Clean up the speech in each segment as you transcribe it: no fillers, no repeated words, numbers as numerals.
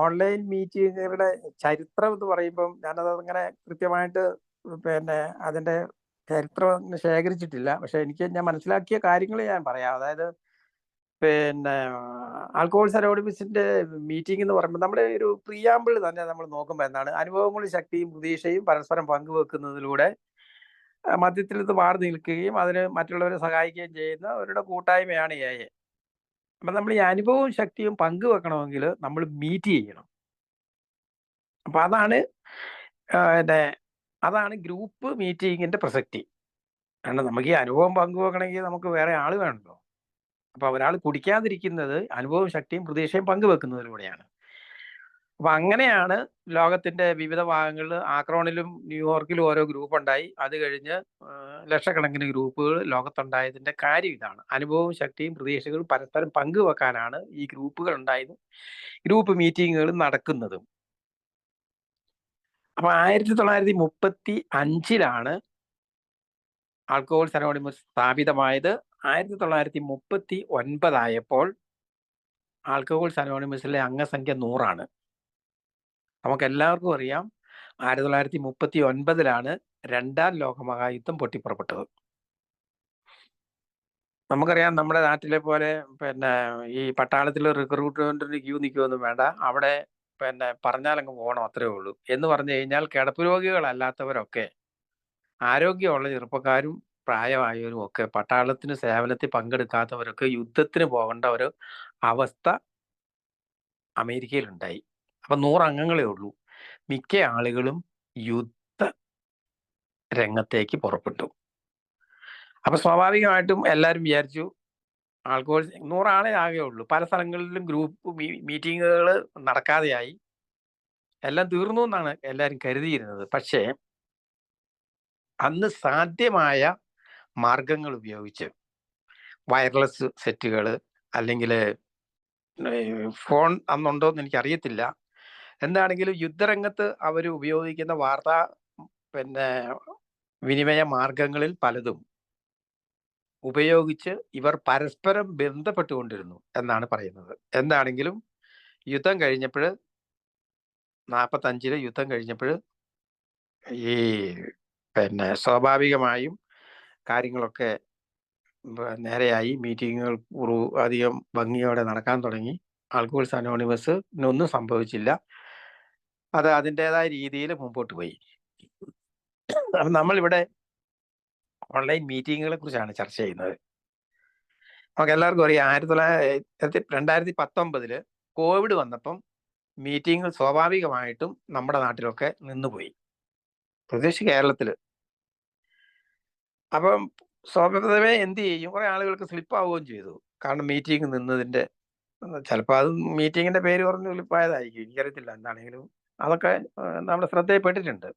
Online മീറ്റിങ്ങുകളുടെ ചരിത്രം എന്ന് പറയുമ്പം ഞാനത് അങ്ങനെ കൃത്യമായിട്ട് പിന്നെ അതിന്റെ ചരിത്രം അങ്ങനെ ശേഖരിച്ചിട്ടില്ല. പക്ഷെ ഞാൻ മനസ്സിലാക്കിയ കാര്യങ്ങൾ ഞാൻ പറയാം. അതായത് പിന്നെ ആൽക്കഹോൾസ് അനോണിമസിന്റെ മീറ്റിംഗ് എന്ന് പറയുമ്പോൾ നമ്മുടെ ഒരു പ്രിയാമ്പിൾ തന്നെ നമ്മൾ നോക്കുമ്പോൾ എന്താണ്, അനുഭവങ്ങളും ശക്തിയും പ്രതീക്ഷയും പരസ്പരം പങ്കുവെക്കുന്നതിലൂടെ മധ്യത്തിൽ ഇത് മാറി നിൽക്കുകയും അതിന് മറ്റുള്ളവരെ സഹായിക്കുകയും ചെയ്യുന്ന അവരുടെ കൂട്ടായ്മയാണ് എ. അപ്പം നമ്മൾ ഈ അനുഭവവും ശക്തിയും പങ്കുവെക്കണമെങ്കിൽ നമ്മൾ മീറ്റ് ചെയ്യണം. അപ്പം പിന്നെ അതാണ് ഗ്രൂപ്പ് മീറ്റിങ്ങിന്റെ പ്രസക്തി. കാരണം നമുക്ക് ഈ അനുഭവം പങ്കുവെക്കണമെങ്കിൽ നമുക്ക് വേറെ ആൾ വേണമല്ലോ. അപ്പൊ ഒരാൾ കുടിക്കാതിരിക്കുന്നത് അനുഭവവും ശക്തിയും പ്രതീക്ഷയും പങ്കുവെക്കുന്നതിലൂടെയാണ്. അപ്പൊ അങ്ങനെയാണ് ലോകത്തിന്റെ വിവിധ ഭാഗങ്ങളിൽ ആക്രോണിലും ന്യൂയോർക്കിലും ഓരോ ഗ്രൂപ്പ് ഉണ്ടായി. അത് കഴിഞ്ഞ് ലക്ഷക്കണക്കിന് ഗ്രൂപ്പുകൾ ലോകത്തുണ്ടായതിന്റെ കാര്യം ഇതാണ്. അനുഭവവും ശക്തിയും പ്രതീക്ഷകളും പരസ്പരം പങ്കുവെക്കാനാണ് ഈ ഗ്രൂപ്പുകൾ ഉണ്ടായതും ഗ്രൂപ്പ് മീറ്റിങ്ങുകൾ നടക്കുന്നതും. അപ്പൊ 1935 ആൽക്കഹോൾസ് അനോണിമസ് സ്ഥാപിതമായത്. 1939 ആൽക്കഹോൾസ് അനോണിമസിലെ അംഗസംഖ്യ 100. നമുക്ക് എല്ലാവർക്കും അറിയാം 1939 രണ്ടാം ലോകമഹായുദ്ധം പൊട്ടിപ്പുറപ്പെട്ടത്. നമുക്കറിയാം നമ്മുടെ നാട്ടിലെ പോലെ പിന്നെ ഈ പട്ടാളത്തിൽ റിക്രൂട്ട്മെന്റിന് ക്യൂ നിൽക്കുകയൊന്നും വേണ്ട. അവിടെ പിന്നെ പറഞ്ഞാലങ്ങ് പോകണം, അത്രേ ഉള്ളൂ. എന്ന് പറഞ്ഞു കഴിഞ്ഞാൽ കിടപ്പ് രോഗികളല്ലാത്തവരൊക്കെ, ആരോഗ്യമുള്ള ചെറുപ്പക്കാരും പ്രായമായവരും ഒക്കെ, പട്ടാളത്തിന് സേവനത്തിൽ പങ്കെടുക്കാത്തവരൊക്കെ യുദ്ധത്തിന് പോകേണ്ട ഒരു അവസ്ഥ അമേരിക്കയിലുണ്ടായി. അപ്പൊ 100 അംഗങ്ങളേ ഉള്ളൂ. മിക്ക ആളുകളും യുദ്ധ രംഗത്തേക്ക് പുറപ്പെട്ടു. അപ്പൊ സ്വാഭാവികമായിട്ടും എല്ലാവരും വിചാരിച്ചു ആൾക്കോൾ 100 ആളെ ആകെ ഉള്ളൂ. പല സ്ഥലങ്ങളിലും ഗ്രൂപ്പ് മീറ്റിങ്ങുകൾ നടക്കാതെയായി. എല്ലാം തീർന്നു എന്നാണ് എല്ലാവരും കരുതിയിരുന്നത്. പക്ഷേ അന്ന് സാധ്യമായ മാർഗങ്ങൾ ഉപയോഗിച്ച്, വയർലെസ് സെറ്റുകൾ, അല്ലെങ്കിൽ ഫോൺ അന്നുണ്ടോ എന്ന് എനിക്കറിയത്തില്ല, എന്താണെങ്കിലും യുദ്ധരംഗത്ത് അവർ ഉപയോഗിക്കുന്ന വാർത്താ പിന്നെ വിനിമയ മാർഗങ്ങളിൽ പലതും ഉപയോഗിച്ച് ഇവർ പരസ്പരം ബന്ധപ്പെട്ടുകൊണ്ടിരുന്നു എന്നാണ് പറയുന്നത്. എന്താണെങ്കിലും യുദ്ധം കഴിഞ്ഞപ്പോൾ, 45 യുദ്ധം കഴിഞ്ഞപ്പോൾ ഈ പിന്നെ സ്വാഭാവികമായും കാര്യങ്ങളൊക്കെ നേരെയായി. മീറ്റിങ്ങുകൾ അധികം ഭംഗിയോടെ നടക്കാൻ തുടങ്ങി. ആൽക്കഹോൾസ് അനോണിമസിനൊന്നും സംഭവിച്ചില്ല. അത് അതിൻ്റെതായ രീതിയിൽ മുമ്പോട്ട് പോയി. അപ്പം നമ്മളിവിടെ ഓൺലൈൻ മീറ്റിങ്ങുകളെ കുറിച്ചാണ് ചർച്ച ചെയ്യുന്നത്. നമുക്ക് എല്ലാവർക്കും അറിയാം 2019 കോവിഡ് വന്നപ്പം മീറ്റിങ്ങുകൾ സ്വാഭാവികമായിട്ടും നമ്മുടെ നാട്ടിലൊക്കെ നിന്നുപോയി, പ്രത്യേകിച്ച് കേരളത്തില്. അപ്പം സ്വാഭാവികമേ എന്ത് ചെയ്യും, കുറെ ആളുകൾക്ക് സ്ലിപ്പ് ആവുകയും ചെയ്തു. കാരണം മീറ്റിംഗ് നിന്നതിന്റെ ചിലപ്പോൾ അത് മീറ്റിങ്ങിന്റെ പേര് പറഞ്ഞ് സ്ലിപ്പായതായിരിക്കും, എനിക്കറിയത്തില്ല. എന്താണെങ്കിലും അതൊക്കെ നമ്മുടെ ശ്രദ്ധയിൽപ്പെട്ടിട്ടുണ്ട്.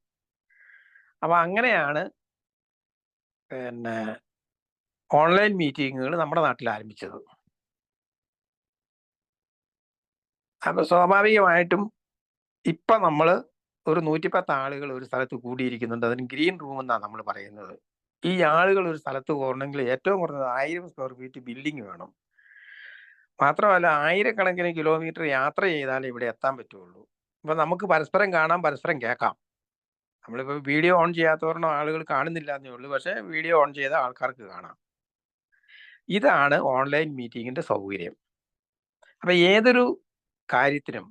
അപ്പൊ അങ്ങനെയാണ് പിന്നെ ഓൺലൈൻ മീറ്റിങ്ങുകൾ നമ്മുടെ നാട്ടിൽ ആരംഭിച്ചത്. അപ്പൊ സ്വാഭാവികമായിട്ടും ഇപ്പൊ നമ്മൾ ഒരു 110 ആളുകൾ ഒരു സ്ഥലത്ത് കൂടിയിരിക്കുന്നുണ്ട്. അതിന് ഗ്രീൻ റൂം എന്നാണ് നമ്മൾ പറയുന്നത്. ഈ ആളുകൾ ഒരു സ്ഥലത്ത് പോകണമെങ്കിൽ ഏറ്റവും കുറഞ്ഞത് 1000 സ്ക്വയർ ഫീറ്റ് ബിൽഡിംഗ് വേണം. മാത്രമല്ല 1000കണക്കിന് കിലോമീറ്റർ യാത്ര ചെയ്താലേ ഇവിടെ എത്താൻ പറ്റുള്ളൂ. അപ്പൊ നമുക്ക് പരസ്പരം കാണാം, പരസ്പരം കേൾക്കാം. നമ്മളിപ്പോൾ വീഡിയോ ഓൺ ചെയ്യാത്തവരണം ആളുകൾ കാണുന്നില്ല എന്നേ ഉള്ളൂ, പക്ഷെ വീഡിയോ ഓൺ ചെയ്ത ആൾക്കാർക്ക് കാണാം. ഇതാണ് ഓൺലൈൻ മീറ്റിങ്ങിന്റെ സൗകര്യം. അപ്പൊ ഏതൊരു കാര്യത്തിനും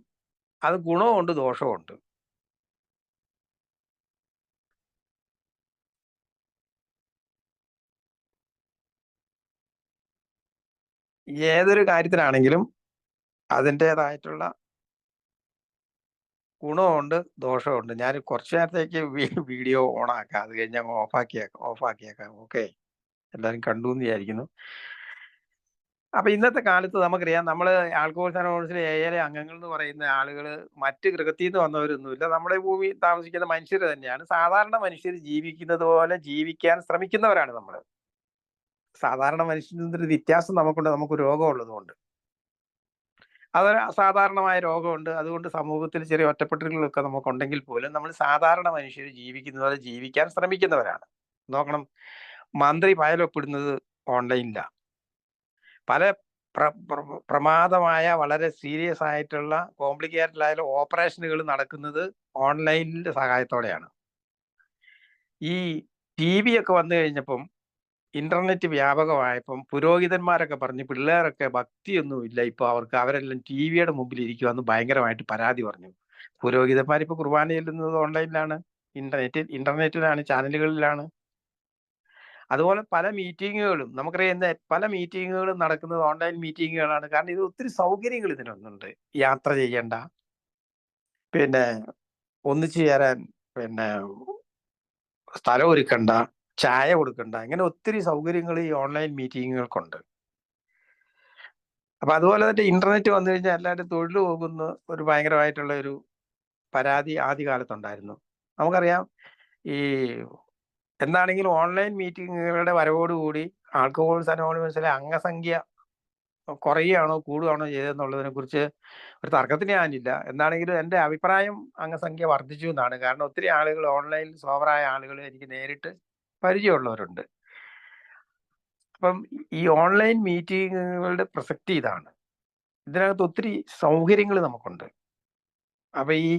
അത് ഗുണമുണ്ട്, ദോഷമുണ്ട്. ഏതൊരു കാര്യത്തിനാണെങ്കിലും അതിൻ്റെതായിട്ടുള്ള ഗുണമുണ്ട്, ദോഷമുണ്ട്. ഞാൻ കുറച്ചു നേരത്തേക്ക് വീഡിയോ ഓണാക്കാം, അത് കഴിഞ്ഞ് അങ്ങ് ഓഫാക്കിയേക്കാം. ഓക്കെ, എല്ലാവരും കണ്ടു എന്ന് വിചാരിക്കുന്നു. അപ്പൊ ഇന്നത്തെ കാലത്ത് നമുക്കറിയാം, നമ്മൾ ആൽക്കഹോൾസ് അനോണിമസിലെ ഏഴ് അംഗങ്ങൾ എന്ന് പറയുന്ന ആളുകൾ മറ്റ് ഗ്രഹത്തിൽ നിന്ന് വന്നവരൊന്നുമില്ല, നമ്മുടെ ഭൂമിയിൽ താമസിക്കുന്ന മനുഷ്യർ തന്നെയാണ്. സാധാരണ മനുഷ്യർ ജീവിക്കുന്നത് പോലെ ജീവിക്കാൻ ശ്രമിക്കുന്നവരാണ് നമ്മൾ. സാധാരണ മനുഷ്യൻ്റെ വ്യത്യാസം നമുക്കുണ്ട്, നമുക്ക് രോഗമുള്ളതുകൊണ്ട്. അതൊരു അസാധാരണമായ രോഗമുണ്ട്. അതുകൊണ്ട് സമൂഹത്തിൽ ചെറിയ ഒറ്റപ്പെടലുകളൊക്കെ നമുക്കുണ്ടെങ്കിൽ പോലും നമ്മൾ സാധാരണ മനുഷ്യർ ജീവിക്കുന്നത് പോലെ ജീവിക്കാൻ ശ്രമിക്കുന്നവരാണ്. നോക്കണം, മന്ത്രി ഫയലൊപ്പിടുന്നത് ഓൺലൈനിലാണ്. പല പ്രമാദമായ വളരെ സീരിയസ് ആയിട്ടുള്ള കോംപ്ലിക്കേറ്റഡ് ആയ ഓപ്പറേഷനുകൾ നടക്കുന്നത് ഓൺലൈനിന്റെ സഹായത്തോടെയാണ്. ഈ TV ഒക്കെ വന്നു കഴിഞ്ഞപ്പം, ഇന്റർനെറ്റ് വ്യാപകമായപ്പം പുരോഹിതന്മാരൊക്കെ പറഞ്ഞ് പിള്ളേരൊക്കെ ഭക്തിയൊന്നുമില്ല, ഇപ്പൊ അവർക്ക് അവരെല്ലാം TV-യുടെ മുമ്പിൽ ഇരിക്കുവാന്ന് ഭയങ്കരമായിട്ട് പരാതി പറഞ്ഞു. പുരോഹിതന്മാർ ഇപ്പൊ കുർബാന ചെല്ലുന്നത് ഓൺലൈനിലാണ്, ഇന്റർനെറ്റിലാണ്, ചാനലുകളിലാണ്. അതുപോലെ പല മീറ്റിങ്ങുകളും നമുക്കറിയാം, പല മീറ്റിങ്ങുകളും നടക്കുന്നത് ഓൺലൈൻ മീറ്റിങ്ങുകളാണ്. കാരണം ഇത് ഒത്തിരി സൗകര്യങ്ങൾ ഇതിനൊന്നുണ്ട്. യാത്ര ചെയ്യണ്ട, പിന്നെ ഒന്നിച്ചു ചേരാൻ പിന്നെ സ്ഥലം ഒരുക്കണ്ട, ചായ കൊടുക്കണ്ട, ഇങ്ങനെ ഒത്തിരി സൗകര്യങ്ങൾ ഈ ഓൺലൈൻ മീറ്റിങ്ങുകൾക്കുണ്ട്. അപ്പൊ അതുപോലെ തന്നെ ഇന്റർനെറ്റ് വന്നു കഴിഞ്ഞാൽ എല്ലാവരും തൊഴിൽ പോകുന്ന ഒരു ഭയങ്കരമായിട്ടുള്ള ഒരു പരാതി ആദ്യകാലത്തുണ്ടായിരുന്നു. നമുക്കറിയാം, ഈ എന്താണെങ്കിലും ഓൺലൈൻ മീറ്റിങ്ങുകളുടെ വരവോടുകൂടി ആൽക്കഹോൾസ് അനോണിമസിലെ അംഗസംഖ്യ കുറയുകയാണോ കൂടുകയാണോ ചെയ്തെന്നുള്ളതിനെ കുറിച്ച് ഒരു തർക്കത്തിന് ഞാനില്ല. എന്താണെങ്കിലും എൻ്റെ അഭിപ്രായം അംഗസംഖ്യ വർദ്ധിച്ചു എന്നാണ്. കാരണം ഒത്തിരി ആളുകൾ ഓൺലൈനിൽ സോവറായ ആളുകൾ എനിക്ക് നേരിട്ട് പരിചയമുള്ളവരുണ്ട്. അപ്പം ഈ ഓൺലൈൻ മീറ്റിങ്ങുകളുടെ പ്രസക്തി ഇതാണ്. ഇതിനകത്ത് ഒത്തിരി സൗകര്യങ്ങൾ നമുക്കുണ്ട്. അപ്പൊ ഈ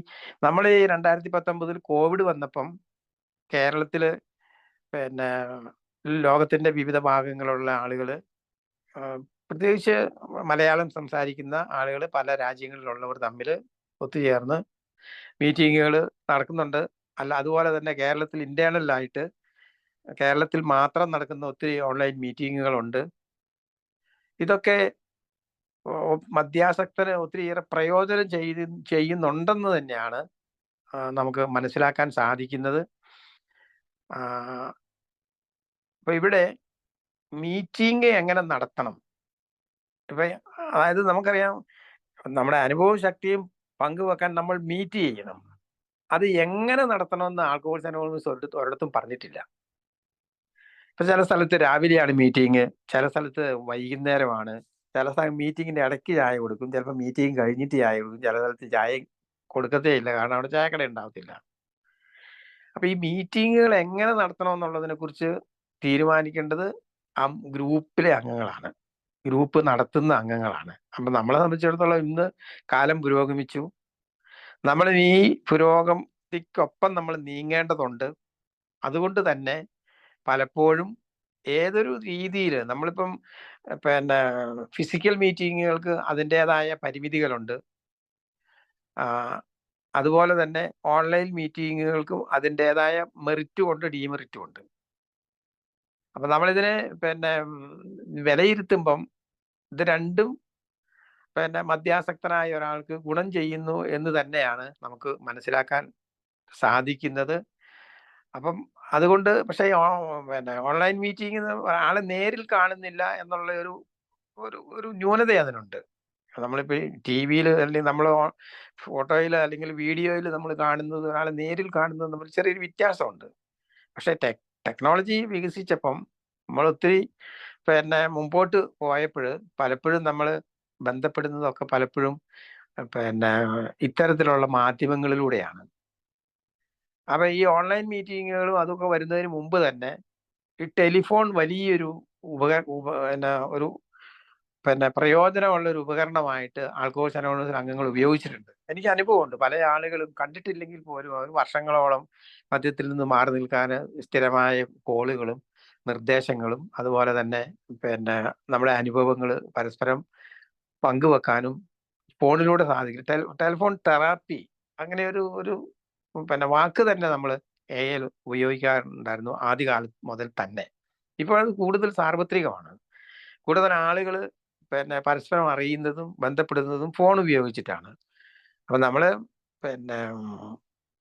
നമ്മൾ ഈ 2019 കോവിഡ് വന്നപ്പം കേരളത്തില് പിന്നെ ലോകത്തിന്റെ വിവിധ ഭാഗങ്ങളുള്ള ആളുകൾ, പ്രത്യേകിച്ച് മലയാളം സംസാരിക്കുന്ന ആളുകൾ, പല രാജ്യങ്ങളിലുള്ളവർ തമ്മിൽ ഒത്തുചേർന്ന് മീറ്റിങ്ങുകൾ നടക്കുന്നുണ്ട്. അതുപോലെ തന്നെ കേരളത്തിൽ ഇന്റേണലായിട്ട് കേരളത്തിൽ മാത്രം നടക്കുന്ന ഒത്തിരി ഓൺലൈൻ മീറ്റിങ്ങുകളുണ്ട്. ഇതൊക്കെ മദ്യാസക്തന് ഒത്തിരിയേറെ പ്രയോജനം ചെയ്യുന്നുണ്ടെന്ന് തന്നെയാണ് നമുക്ക് മനസ്സിലാക്കാൻ സാധിക്കുന്നത്. അപ്പൊ ഇവിടെ മീറ്റിംഗ് എങ്ങനെ നടത്തണം, ഇപ്പൊ അതായത് നമുക്കറിയാം, നമ്മുടെ അനുഭവ ശക്തിയും പങ്കുവെക്കാൻ നമ്മൾ മീറ്റ് ചെയ്യണം. അത് എങ്ങനെ നടത്തണമെന്ന് ആൽക്കഹോൾസ് അനോണിമസ് ഒരിടത്തും പറഞ്ഞിട്ടില്ല. ഇപ്പൊ ചില സ്ഥലത്ത് രാവിലെയാണ് മീറ്റിംഗ്, ചില സ്ഥലത്ത് വൈകുന്നേരമാണ്, ചില സ്ഥലം മീറ്റിങ്ങിന്റെ ഇടയ്ക്ക് ചായ കൊടുക്കും, ചിലപ്പോൾ മീറ്റിംഗ് കഴിഞ്ഞിട്ട് ചായ കൊടുക്കും, ചില സ്ഥലത്ത് ചായ കൊടുക്കത്തേ ഇല്ല, കാരണം അവിടെ ചായക്കട ഉണ്ടാവത്തില്ല. അപ്പൊ ഈ മീറ്റിങ്ങുകൾ എങ്ങനെ നടത്തണമെന്നുള്ളതിനെ കുറിച്ച് തീരുമാനിക്കേണ്ടത് ഗ്രൂപ്പിലെ അംഗങ്ങളാണ്, ഗ്രൂപ്പ് നടത്തുന്ന അംഗങ്ങളാണ്. അപ്പൊ നമ്മളെ സംബന്ധിച്ചിടത്തോളം ഇന്ന് കാലം പുരോഗമിച്ചു. നമ്മൾ ഈ പുരോഗതിക്കൊപ്പം നമ്മൾ നീങ്ങേണ്ടതുണ്ട്. അതുകൊണ്ട് തന്നെ പലപ്പോഴും ഏതൊരു രീതിയിൽ നമ്മളിപ്പം പിന്നെ ഫിസിക്കൽ മീറ്റിങ്ങുകൾക്ക് അതിൻ്റെതായ പരിമിതികളുണ്ട്. അതുപോലെ തന്നെ ഓൺലൈൻ മീറ്റിങ്ങുകൾക്കും അതിൻ്റെതായ മെറിറ്റും ഉണ്ട്, ഡീമെറിറ്റും ഉണ്ട്. അപ്പൊ നമ്മളിതിനെ പിന്നെ വിലയിരുത്തുമ്പം ഇത് രണ്ടും പിന്നെ മദ്യാസക്തനായ ഒരാൾക്ക് ഗുണം ചെയ്യുന്നു എന്ന് തന്നെയാണ് നമുക്ക് മനസ്സിലാക്കാൻ സാധിക്കുന്നത്. അപ്പം അതുകൊണ്ട് പക്ഷേ പിന്നെ ഓൺലൈൻ മീറ്റിംഗ് ആളെ നേരിൽ കാണുന്നില്ല എന്നുള്ള ഒരു ന്യൂനത അതിനുണ്ട്. നമ്മളിപ്പോൾ TV-യിൽ അല്ലെങ്കിൽ നമ്മൾ ഫോട്ടോയിൽ അല്ലെങ്കിൽ വീഡിയോയിൽ നമ്മൾ കാണുന്നത് ഒരാളെ നേരിൽ കാണുന്നത് തമ്മിൽ ചെറിയൊരു വ്യത്യാസമുണ്ട്. പക്ഷേ ടെക്നോളജി വികസിച്ചപ്പം നമ്മൾ ഒത്തിരി പിന്നെ മുമ്പോട്ട് പോയപ്പോൾ പലപ്പോഴും നമ്മൾ ബന്ധപ്പെടുന്നതൊക്കെ പലപ്പോഴും പിന്നെ ഇത്തരത്തിലുള്ള മാധ്യമങ്ങളിലൂടെയാണ്. അപ്പൊ ഈ ഓൺലൈൻ മീറ്റിങ്ങുകളും അതൊക്കെ വരുന്നതിന് മുമ്പ് തന്നെ ഈ ടെലിഫോൺ വലിയൊരു പ്രയോജനമുള്ള ഒരു ഉപകരണമായിട്ട് ആൽക്കഹോൾസ് അനോണിമസ് അംഗങ്ങൾ ഉപയോഗിച്ചിട്ടുണ്ട്. എനിക്ക് അനുഭവമുണ്ട്. പല ആളുകളും കണ്ടിട്ടില്ലെങ്കിൽ പോലും അവർ വർഷങ്ങളോളം മദ്യത്തിൽ നിന്ന് മാറി നിൽക്കാൻ സ്ഥിരമായ കോളുകളും നിർദ്ദേശങ്ങളും അതുപോലെ തന്നെ പിന്നെ നമ്മുടെ അനുഭവങ്ങൾ പരസ്പരം പങ്കുവെക്കാനും ഫോണിലൂടെ സാധിക്കും. ടെലിഫോൺ തെറാപ്പി അങ്ങനെ ഒരു പിന്നെ വാക്ക് തന്നെ നമ്മൾ AI ഉപയോഗിക്കാറുണ്ടായിരുന്നു ആദ്യകാലം മുതൽ തന്നെ. ഇപ്പോൾ അത് കൂടുതൽ സാർവത്രികമാണ്. കൂടുതൽ ആളുകൾ പിന്നെ പരസ്പരം അറിയുന്നതും ബന്ധപ്പെടുന്നതും ഫോൺ ഉപയോഗിച്ചിട്ടാണ്. അപ്പൊ നമ്മള് പിന്നെ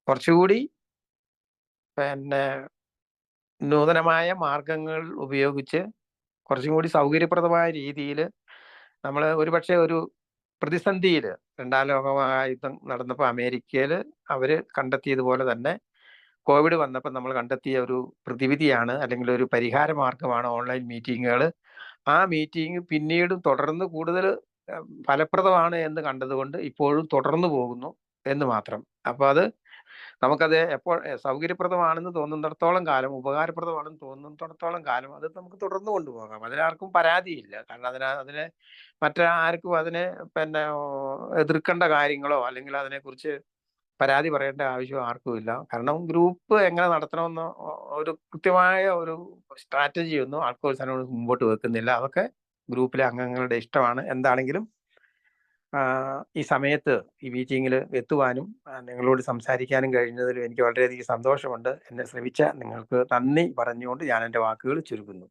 കുറച്ചുകൂടി പിന്നെ നൂതനമായ മാർഗങ്ങൾ ഉപയോഗിച്ച് കുറച്ചും കൂടി സൗകര്യപ്രദമായ രീതിയിൽ നമ്മൾ ഒരുപക്ഷെ ഒരു പ്രതിസന്ധിയിൽ 2ാം ലോക മഹായുദ്ധം നടന്നപ്പോൾ അമേരിക്കയിൽ അവർ കണ്ടെത്തിയതുപോലെ തന്നെ കോവിഡ് വന്നപ്പോൾ നമ്മൾ കണ്ടെത്തിയ ഒരു പ്രതിവിധിയാണ് അല്ലെങ്കിൽ ഒരു പരിഹാര മാർഗമാണ് ഓൺലൈൻ മീറ്റിങ്ങുകൾ. ആ മീറ്റിംഗ് പിന്നീടും തുടർന്ന് കൂടുതൽ ഫലപ്രദമാണ് എന്ന് കണ്ടതുകൊണ്ട് ഇപ്പോഴും തുടർന്നു പോകുന്നു എന്ന് മാത്രം. അപ്പോൾ അത് നമുക്കത് എപ്പോൾ സൗകര്യപ്രദമാണെന്ന് തോന്നുന്നിടത്തോളം കാലം, ഉപകാരപ്രദമാണെന്ന് തോന്നുന്നിടത്തോളം കാലം അത് നമുക്ക് തുടർന്ന് കൊണ്ടുപോകാം. അതിലാർക്കും പരാതിയില്ല. കാരണം അതിനെ മറ്റാർക്കും അതിനെ പിന്നെ എതിർക്കേണ്ട കാര്യങ്ങളോ അല്ലെങ്കിൽ അതിനെക്കുറിച്ച് പരാതി പറയേണ്ട ആവശ്യം ആർക്കുമില്ല. കാരണം ഗ്രൂപ്പ് എങ്ങനെ നടത്തണമെന്നോ ഒരു കൃത്യമായ ഒരു സ്ട്രാറ്റജിയൊന്നും ആൾക്കോഴ്സിനോട് മുമ്പോട്ട് വെക്കുന്നില്ല. അതൊക്കെ ഗ്രൂപ്പിലെ അംഗങ്ങളുടെ ഇഷ്ടമാണ്. എന്താണെങ്കിലും ഈ സമയത്ത് ഈ മീറ്റിങ്ങിൽ എത്തുവാനും നിങ്ങളോട് സംസാരിക്കാനും കഴിഞ്ഞതിൽ എനിക്ക് വളരെയധികം സന്തോഷമുണ്ട്. എന്നെ ശ്രമിച്ച നിങ്ങൾക്ക് നന്ദി പറഞ്ഞുകൊണ്ട് ഞാൻ എൻ്റെ വാക്കുകൾ ചുരുക്കുന്നു.